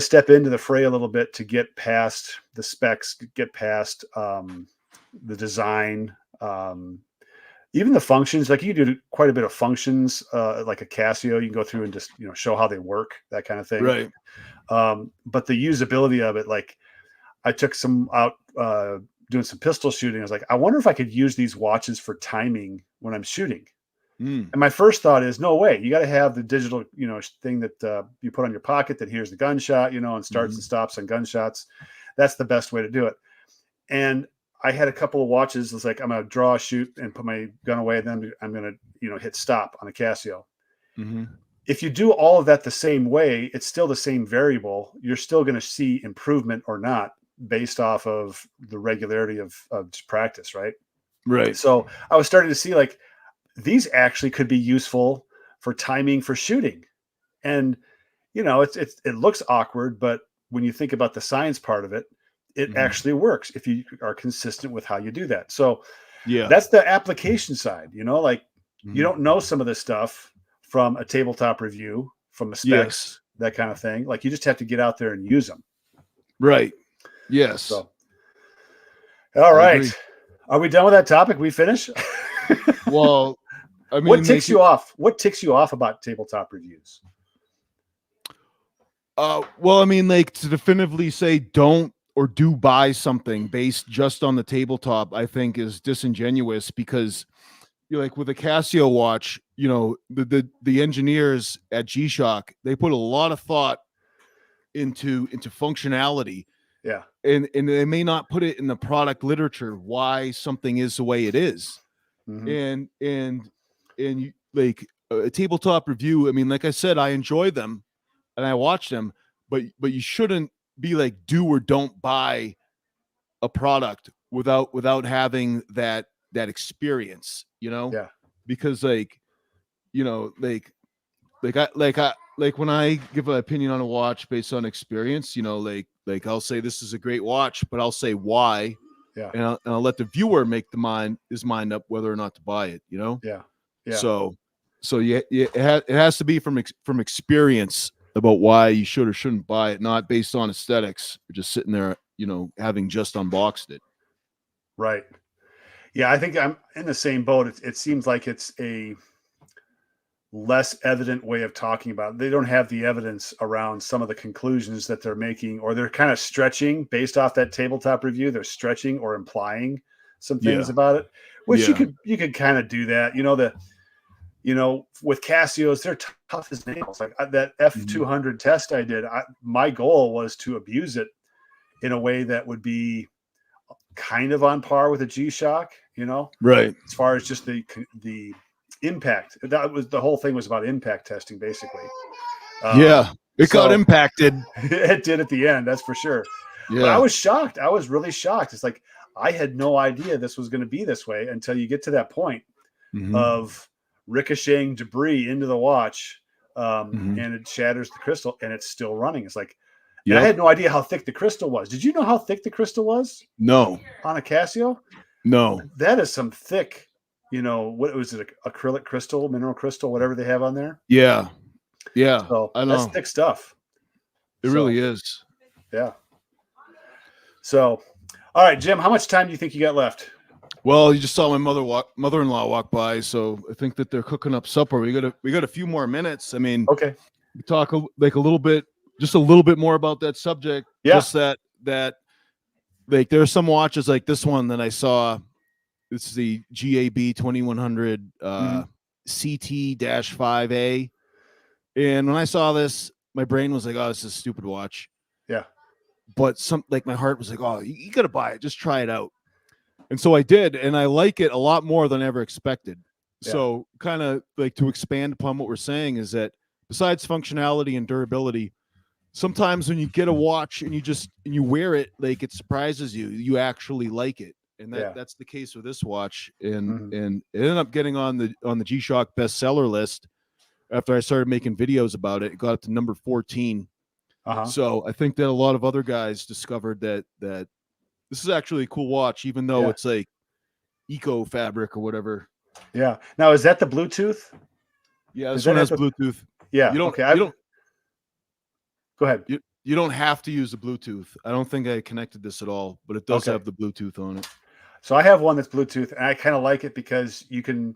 step into the fray a little bit to get past the specs, get past the design, even the functions. Like, you do quite a bit of functions, like a Casio. You can go through and just show how they work, that kind of thing. Right. But the usability of it, like, I took some out doing some pistol shooting. I was like, I wonder if I could use these watches for timing when I'm shooting. Mm. And my first thought is, no way. You got to have the digital, thing that you put on your pocket that hears the gunshot, and starts Mm-hmm. and stops on gunshots. That's the best way to do it. And I had a couple of watches. It's like, I'm going to draw, shoot, and put my gun away. Then I'm going to, hit stop on a Casio. Mm-hmm. If you do all of that the same way, it's still the same variable. You're still going to see improvement or not based off of the regularity of practice, right? Right. So I was starting to see, like, these actually could be useful for timing for shooting. And, it looks awkward, but when you think about the science part of it, it Mm-hmm. actually works if you are consistent with how you do that. So Yeah. that's the application side, like, Mm-hmm. you don't know some of this stuff from a tabletop review, from the specs, Yes. that kind of thing. Like, you just have to get out there and use them. Right. Yes. So, all I right. agree. Are we done with that topic? We finish? Well, I mean, What ticks you off? What ticks you off about tabletop reviews? well, I mean, like, to definitively say don't or do buy something based just on the tabletop, I think is disingenuous, because you're like, with a Casio watch, the engineers at G-Shock, they put a lot of thought into functionality, Yeah. and they may not put it in the product literature why something is the way it is. Mm-hmm. And you, like, a tabletop review, I mean, like I said, I enjoy them and I watch them, but you shouldn't be like, do or don't buy a product without having that experience, Yeah. because, like, like when I give an opinion on a watch based on experience, like I'll say this is a great watch, but I'll say why, Yeah. and I'll let the viewer make his mind up whether or not to buy it, Yeah. Yeah. So yeah, it has to be from experience about why you should or shouldn't buy it, not based on aesthetics or just sitting there, having just unboxed it. Right. Yeah. I think I'm in the same boat. It seems like it's a less evident way of talking about it. They don't have the evidence around some of the conclusions that they're making, or they're kind of stretching based off that tabletop review. They're stretching or implying some things Yeah. about it, which Yeah. you could kind of do that. With Casios, they're tough as nails. Like, that F200 test I did, my goal was to abuse it in a way that would be kind of on par with a G-Shock, Right. as far as just the impact. That was the whole thing, was about impact testing, basically. Yeah. It got so- impacted. It did at the end, that's for sure. Yeah. But I was shocked. I was really shocked. It's like, I had no idea this was going to be this way until you get to that point Mhm. of ricocheting debris into the watch, Mhm. and it shatters the crystal, and it's still running. It's like, and Yep. I had no idea how thick the crystal was. Did you know how thick the crystal was No. on a Casio? No. That is some thick, what was it? Acrylic crystal, mineral crystal, whatever they have on there. Yeah. Yeah. So I that's know. thick stuff. It So really is. yeah. So, all right, Jim, how much time do you think you got left? Well, you just saw my mother-in-law walk by, so I think that they're cooking up supper. We got a few more minutes. I mean, Okay. we talk like a little bit, just a little bit more about that subject. Yeah. Just that like there are some watches like this one that I saw. This is the GAB 2100 CT-5A, and when I saw this, my brain was like, "Oh, this is a stupid watch." Yeah. But my heart was like, "Oh, you got to buy it. Just try it out." And so I did, and I like it a lot more than I ever expected. Yeah. So kind of like to expand upon what we're saying is that besides functionality and durability, sometimes when you get a watch and you wear it, like it surprises you. You actually like it. And that's the case with this watch. And it ended up getting on the G-Shock bestseller list after I started making videos about it. It got up to number 14. So I think that a lot of other guys discovered that this is actually a cool watch, even though it's like eco fabric or whatever. Yeah. Now, is that the Bluetooth? Yeah, this one has Bluetooth. Yeah. You don't. Okay. You don't. Go ahead. You don't have to use the Bluetooth. I don't think I connected this at all, but it does have the Bluetooth on it. So I have one that's Bluetooth, and I kind of like it because you can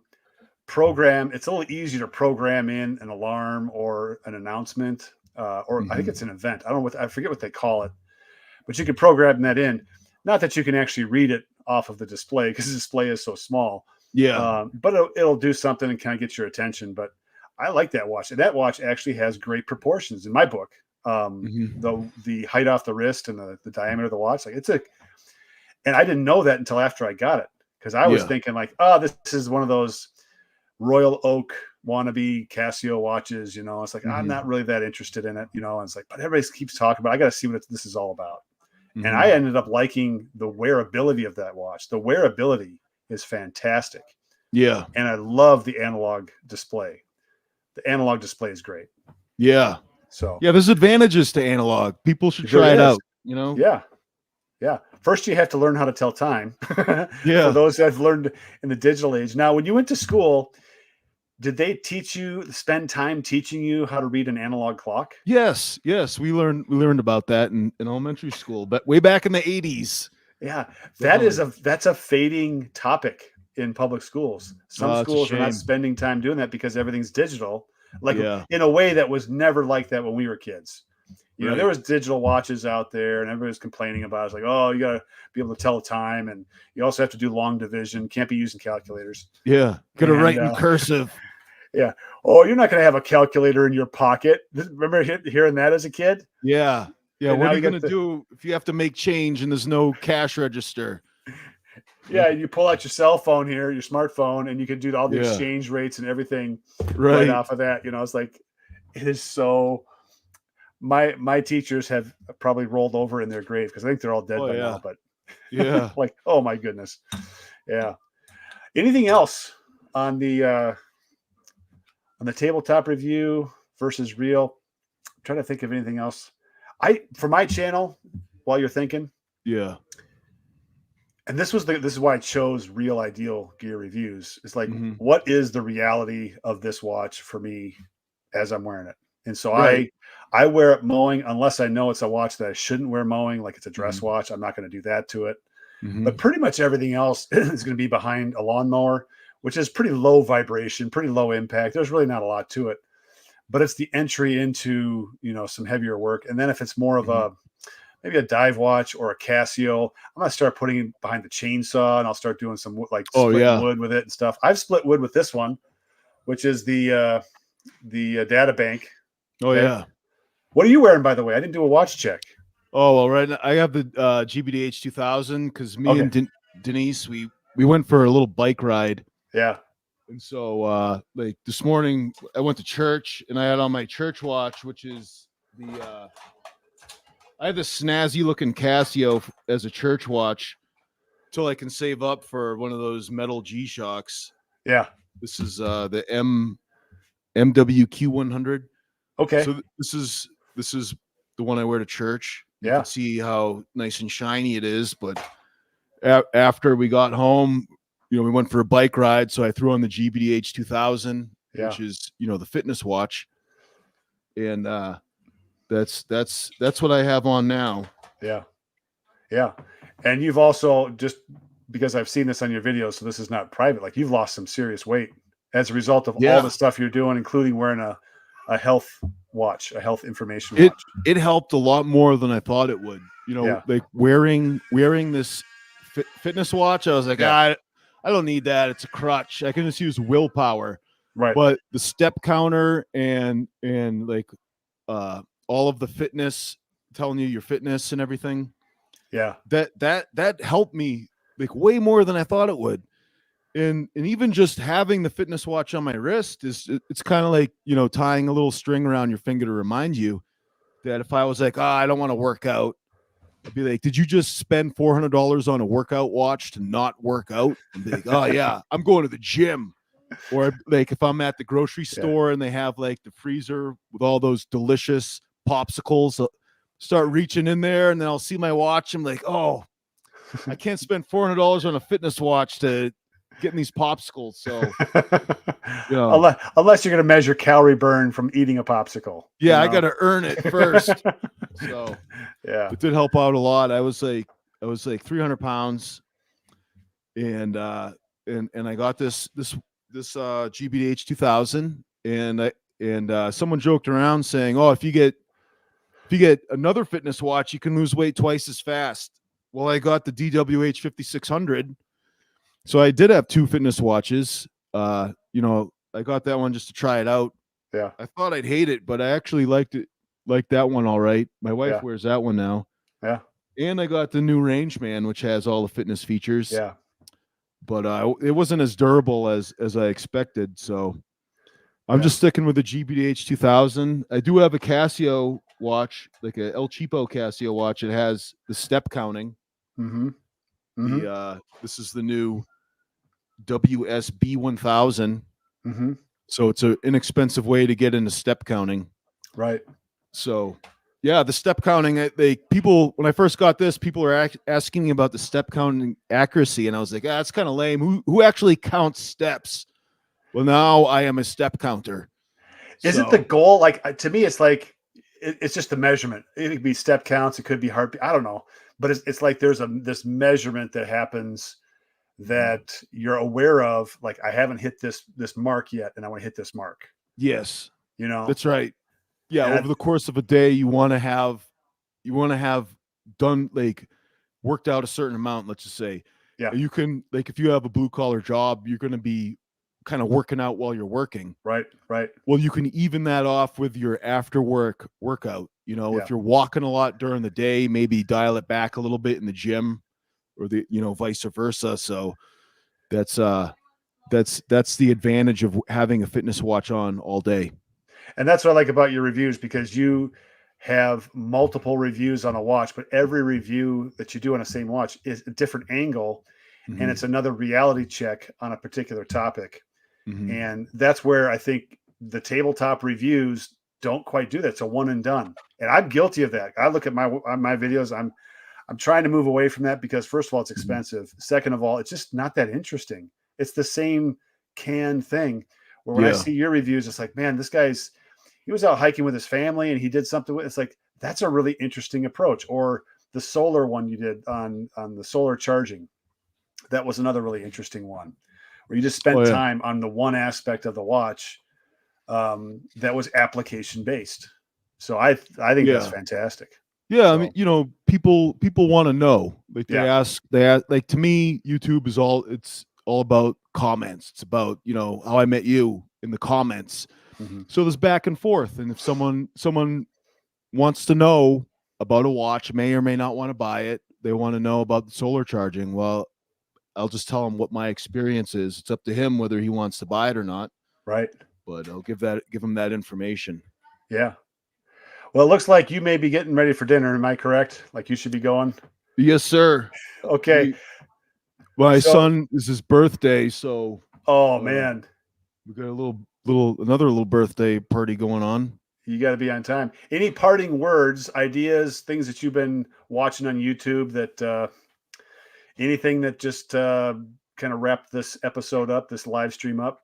program. It's a little easier to program in an alarm or an announcement, or I think it's an event. I don't know I forget what they call it, but you can program that in. Not that you can actually read it off of the display because the display is so small. Yeah. But it'll do something and kind of get your attention. But I like that watch. And that watch actually has great proportions in my book. The height off the wrist and the diameter of the watch, and I didn't know that until after I got it, because I was thinking like, oh, this is one of those Royal Oak wannabe Casio watches. It's like I'm not really that interested in it. And it's like, but everybody keeps talking about. I got to see what this is all about. And I ended up liking the wearability of that watch. The wearability is fantastic. Yeah. And I love the analog display. The analog display is great. Yeah. So yeah, there's advantages to analog. People should try it out. Yeah. Yeah. First, you have to learn how to tell time. For those that have learned in the digital age. Now, when you went to school, did they spend time teaching you how to read an analog clock? Yes. We learned about that in elementary school, but way back in the 80s. Yeah. That's a fading topic in public schools. Some schools are not spending time doing that because everything's digital. In a way that was never like that when we were kids. There was digital watches out there and everybody was complaining about it. It's like, oh, you got to be able to tell the time. And you also have to do long division. Can't be using calculators. Yeah. Got to write in cursive. Yeah. Oh, you're not going to have a calculator in your pocket. Remember hearing that as a kid? Yeah. Yeah. What are you going to do if you have to make change and there's no cash register? Yeah. You pull out your cell phone here, your smartphone, and you can do all the exchange rates and everything right off of that. It's like, it is so. My teachers have probably rolled over in their grave because I think they're all dead by now. But like, oh my goodness. Yeah. Anything else on the tabletop review versus real? I'm trying to think of anything else. For my channel, while you're thinking. Yeah. And this is why I chose Real Ideal Gear Reviews. It's like, what is the reality of this watch for me as I'm wearing it? And so I wear it mowing unless I know it's a watch that I shouldn't wear mowing, like it's a dress watch. I'm not going to do that to it. But pretty much everything else is going to be behind a lawnmower, which is pretty low vibration, pretty low impact. There's really not a lot to it, but it's the entry into, some heavier work. And then if it's more of maybe a dive watch or a Casio, I'm going to start putting it behind the chainsaw and I'll start doing some split wood with it and stuff. I've split wood with this one, which is the data bank. Oh, okay. Yeah. What are you wearing, by the way? I didn't do a watch check. Oh, well, right now I have the GBDH 2000 because me and Denise, we went for a little bike ride. Yeah. And so like this morning I went to church and I had on my church watch, which is I have this snazzy looking Casio as a church watch till I can save up for one of those metal G-Shocks. Yeah. This is the MWQ100. Okay. So this is the one I wear to church. You can see how nice and shiny it is. But after we got home, we went for a bike ride, so I threw on the GBDH 2000, Yeah. which is, the fitness watch. And that's what I have on now. Yeah. Yeah. And you've also, just because I've seen this on your videos, so this is not private, like you've lost some serious weight as a result of all the Yeah. stuff you're doing, including wearing a health watch, a health information It watch. it helped a lot more than I thought it would. Yeah. Like wearing this fitness watch, I was like, Yeah. I don't need that. It's a crutch. I can just use willpower. Right. But the step counter and like all of the fitness, telling you your fitness and everything, Yeah. that helped me like way more than I thought it would. And even just having the fitness watch on my wrist it's kind of like, tying a little string around your finger to remind you that if I was like, I don't want to work out, I'd be like, did you just spend $400 on a workout watch to not work out? And be like, oh yeah, I'm going to the gym. Or like if I'm at the grocery store and they have like the freezer with all those delicious popsicles, I'll start reaching in there and then I'll see my watch. I'm like, oh, I can't spend $400 on a fitness watch to get these popsicles. So, unless you're going to measure calorie burn from eating a popsicle. Yeah, I got to earn it first. So, yeah, it did help out a lot. I was like 300 pounds, and I got this GBDH 2000, and someone joked around saying, "Oh, if you get another fitness watch, you can lose weight twice as fast." Well, I got the DWH 5600, so I did have two fitness watches. I got that one just to try it out. Yeah, I thought I'd hate it, but I actually liked that one all right. My wife wears that one now. Yeah, and I got the new Rangeman, which has all the fitness features. Yeah, but it wasn't as durable as I expected. So I'm just sticking with the GBDH 2000. I do have a Casio watch, like a El Cheapo Casio watch. It has the step counting. Mm-hmm. Mm-hmm. This is the new WSB 1000. Mm-hmm. So it's an inexpensive way to get into step counting. Right. So yeah, the step counting, people, when I first got this, people are asking me about the step counting accuracy. And I was like, it's kind of lame. Who actually counts steps? Well, now I am a step counter. Isn't the goal, like, to me, it's like, it's just a measurement. It could be step counts. It could be heartbeat. I don't know. But it's like there's this measurement that happens that you're aware of. Like, I haven't hit this mark yet, and I want to hit this mark. Yes. That's right. Yeah. And over the course of a day, you want to have done, like, worked out a certain amount, let's just say. Yeah. You can, like, if you have a blue collar job, you're going to be kind of working out while you're working. Right. Well, you can even that off with your after work workout. If you're walking a lot during the day, maybe dial it back a little bit in the gym, or vice versa. So that's the advantage of having a fitness watch on all day. And that's what I like about your reviews, because you have multiple reviews on a watch, but every review that you do on the same watch is a different angle. Mm-hmm. And it's another reality check on a particular topic. Mm-hmm. And that's where I think the tabletop reviews don't quite do that. It's a one and done. And I'm guilty of that. I look at my videos. I'm trying to move away from that, because first of all, it's expensive. Mm-hmm. Second of all, it's just not that interesting. It's the same canned thing. Where when I see your reviews, it's like, man, this guy's, he was out hiking with his family and he did something with, it's like, that's a really interesting approach. Or the solar one you did on the solar charging. That was another really interesting one, where you just spent time on the one aspect of the watch that was application based. So I think that's fantastic. Yeah. So, I mean, people want to know, like, they ask, like, to me, YouTube is it's all about comments. It's about, how I met you in the comments. Mm-hmm. So there's back and forth. And if someone wants to know about a watch, may or may not want to buy it, they want to know about the solar charging. Well, I'll just tell him what my experience is. It's up to him whether he wants to buy it or not. Right. But I'll give him that information. Yeah. Well, it looks like you may be getting ready for dinner. Am I correct? Like, you should be going? Yes, sir. Okay. My son is his birthday, so. Oh man. We got another little birthday party going on. You got to be on time. Any parting words, ideas, things that you've been watching on YouTube that, anything that just kind of wrap this episode up, this live stream up?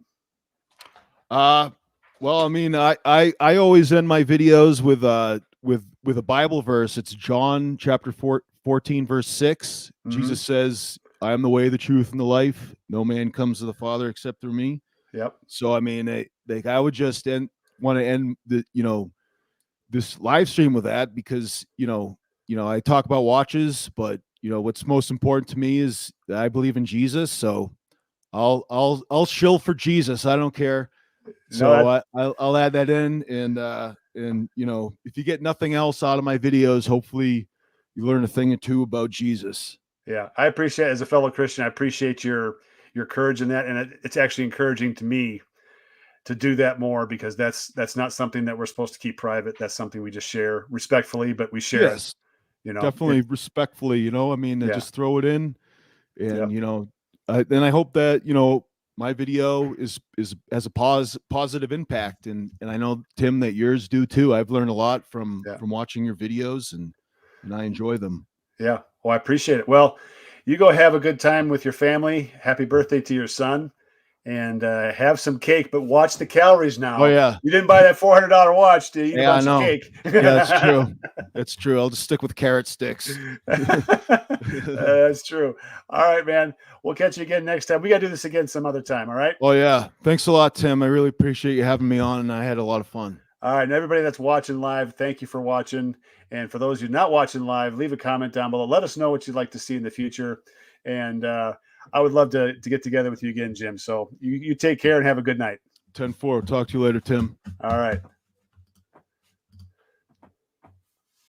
Well, I mean, I always end my videos with a Bible verse. It's John chapter 14, verse 6. Mhm. Jesus says, I am the way, the truth, and the life. No man comes to the Father except through me. Yep. So I mean, I would just want to end this live stream with that, because I talk about watches, but what's most important to me is that I believe in Jesus. So I'll shill for Jesus. I don't care. So I'll add that in, and if you get nothing else out of my videos, hopefully you learn a thing or two about Jesus. Yeah, I appreciate, as a fellow Christian, I appreciate your courage in that, and it's actually encouraging to me to do that more, because that's not something that we're supposed to keep private. That's something we just share respectfully, but we share it. Yes, definitely respectfully. I mean, Yeah. just throw it in, and Yep. then I hope that my video has a positive impact, and I know, Tim, that yours do too. I've learned a lot from watching your videos, and I enjoy them. Yeah. Well, I appreciate it. Well, you go have a good time with your family. Happy birthday to your son, and have some cake, but watch the calories now. Oh yeah, you didn't buy that $400 watch to eat a bunch of cake. Yeah, that's true. That's true. I'll just stick with carrot sticks. That's true. All right, man. We'll catch you again next time. We got to do this again some other time. All right. Oh yeah. Thanks a lot, Tim. I really appreciate you having me on, and I had a lot of fun. All right. And everybody that's watching live, thank you for watching. And for those of you not watching live, leave a comment down below. Let us know what you'd like to see in the future. And I would love to get together with you again, Jim. So you take care and have a good night. 10-4. Talk to you later, Tim. All right.